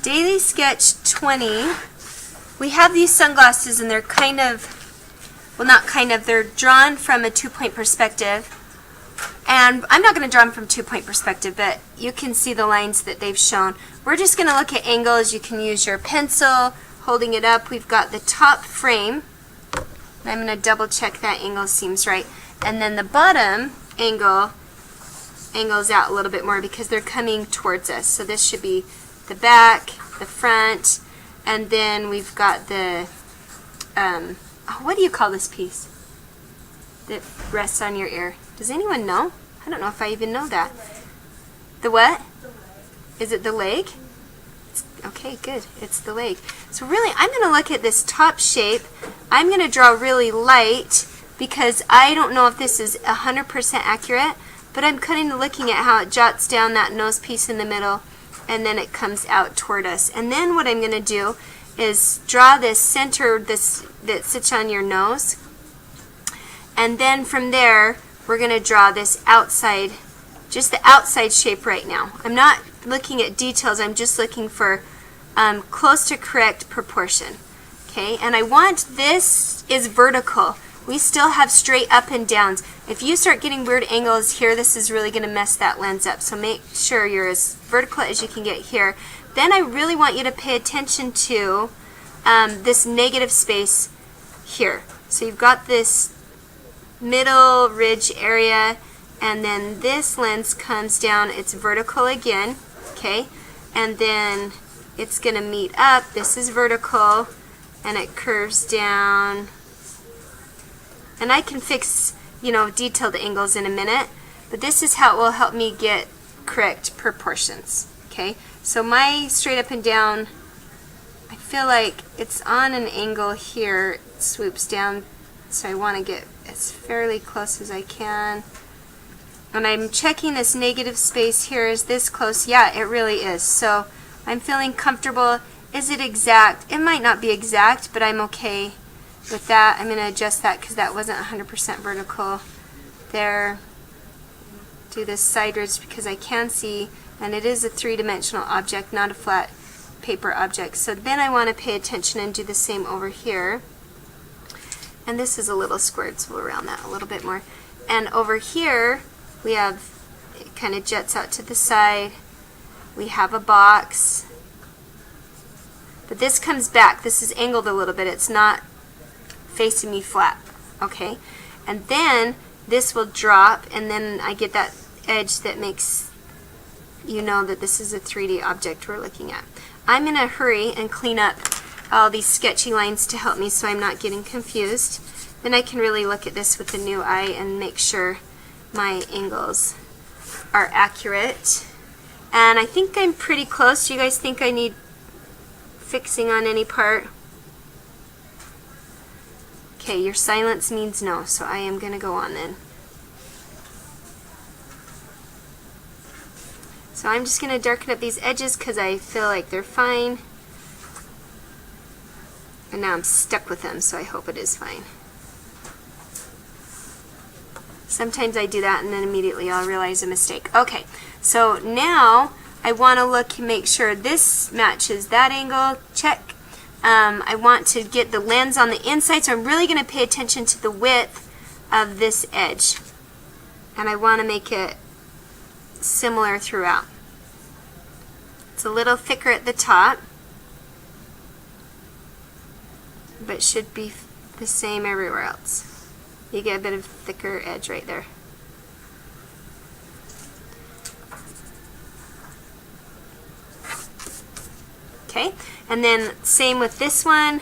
Daily Sketch 20. We have these sunglasses and they're kind of, well not kind of, they're drawn from a 2-point perspective. And I'm not going to draw them from 2-point perspective, but you can see the lines that they've shown. We're just going to look at angles. You can use your pencil, holding it up. We've got the top frame. I'm going to double check that angle seems right. And then the bottom angle angles out a little bit more because they're coming towards us. So this should be the back, the front, and then we've got the, what do you call this piece that rests on your ear? Does anyone know? I don't know if I even know that. The what? Is it the leg? Okay, good. It's the leg. So really, I'm going to look at this top shape. I'm going to draw really light because I don't know if this is 100% accurate, but I'm kind of looking at how it jots down that nose piece in the middle, and then it comes out toward us. And then what I'm going to do is draw this center this that sits on your nose, and then from there we're going to draw this outside, just the outside shape right now. I'm not looking at details, I'm just looking for close to correct proportion. Okay, and I want this is vertical. We still have straight up and downs. If you start getting weird angles here, this is really going to mess that lens up. So make sure you're as vertical as you can get here. Then I really want you to pay attention to this negative space here. So you've got this middle ridge area, and then this lens comes down. It's vertical again, okay? And then it's going to meet up. This is vertical, and it curves down. And I can fix, detailed angles in a minute, but this is how it will help me get correct proportions, okay? So my straight up and down, I feel like it's on an angle here. It swoops down, so I want to get as fairly close as I can. And I'm checking this negative space here. Is this close? Yeah, it really is. So I'm feeling comfortable. Is it exact? It might not be exact, but I'm okay with that. I'm going to adjust that because that wasn't 100% vertical there. Do this sideways because I can see, and it is a three-dimensional object, not a flat paper object. So then I want to pay attention and do the same over here. And this is a little squared, so we'll round that a little bit more. And over here, we have, it kind of jets out to the side. We have a box. But this comes back. This is angled a little bit. It's not facing me flat. Okay? And then this will drop, and then I get that edge that makes you know that this is a 3D object we're looking at. I'm in a hurry and clean up all these sketchy lines to help me so I'm not getting confused. Then I can really look at this with a new eye and make sure my angles are accurate. And I think I'm pretty close. Do you guys think I need fixing on any part? Okay, your silence means no, so I am going to go on then. So I'm just going to darken up these edges because I feel like they're fine. And now I'm stuck with them, so I hope it is fine. Sometimes I do that and then immediately I'll realize a mistake. Okay, so now I want to look and make sure this matches that angle. Check. I want to get the lens on the inside, so I'm really going to pay attention to the width of this edge. And I want to make it similar throughout. It's a little thicker at the top, but should be the same everywhere else. You get a bit of thicker edge right there. Okay, and then same with this one.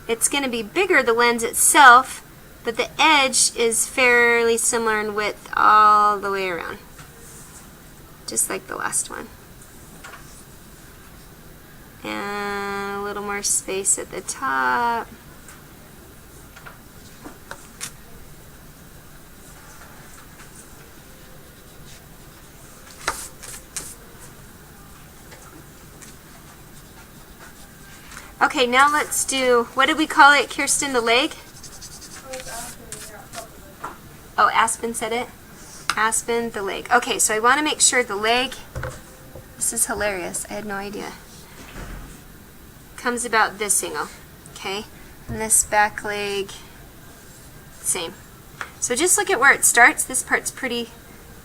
It's going to be bigger, the lens itself, but the edge is fairly similar in width all the way around, just like the last one. And a little more space at the top. Okay, now let's do, what did we call it, Kirsten, the leg? Oh, Aspen said it? Aspen, the leg. Okay, so I want to make sure the leg, this is hilarious, I had no idea. comes about this angle, okay? And this back leg, same. So just look at where it starts. This part's pretty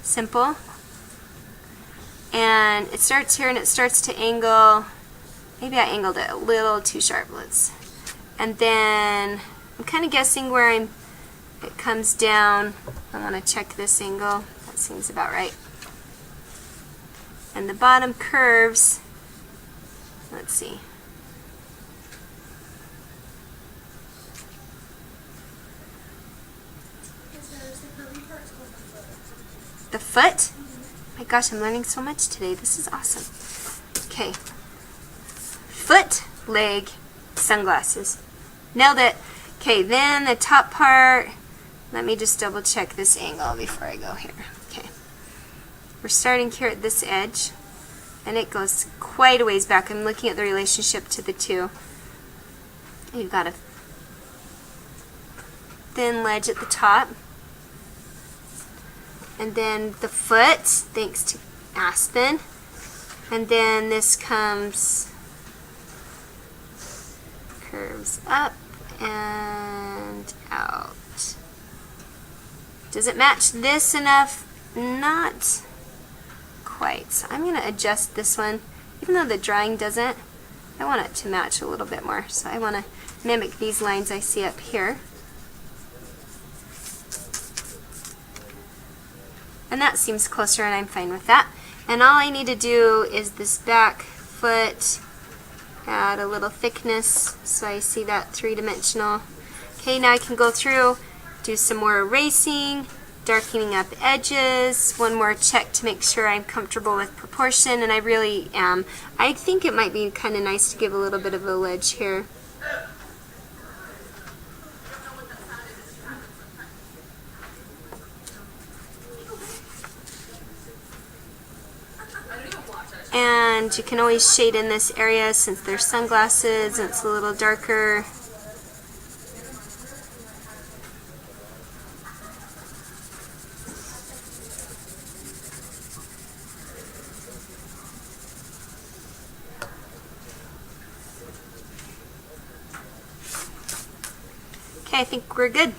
simple. And it starts here and it starts to angle. Maybe I angled it a little too sharp. And then I'm kind of guessing where it comes down. I want to check this angle. That seems about right. And the bottom curves, let's see. The foot? My gosh, I'm learning so much today. This is awesome. Okay. Foot, leg, sunglasses. Nailed it. Okay, then the top part. Let me just double check this angle before I go here. Okay. We're starting here at this edge, and it goes quite a ways back. I'm looking at the relationship to the two. You've got a thin ledge at the top. And then the foot, thanks to Aspen. And then this comes, curves up and out. Does it match this enough? Not quite. So I'm going to adjust this one. Even though the drawing doesn't, I want it to match a little bit more. So I want to mimic these lines I see up here. And that seems closer, and I'm fine with that. And all I need to do is this back foot, add a little thickness so I see that three-dimensional. Okay, now I can go through, do some more erasing, darkening up edges, one more check to make sure I'm comfortable with proportion, and I really am. I think it might be kind of nice to give a little bit of a ledge here. And you can always shade in this area since they're sunglasses and it's a little darker. Okay, I think we're good.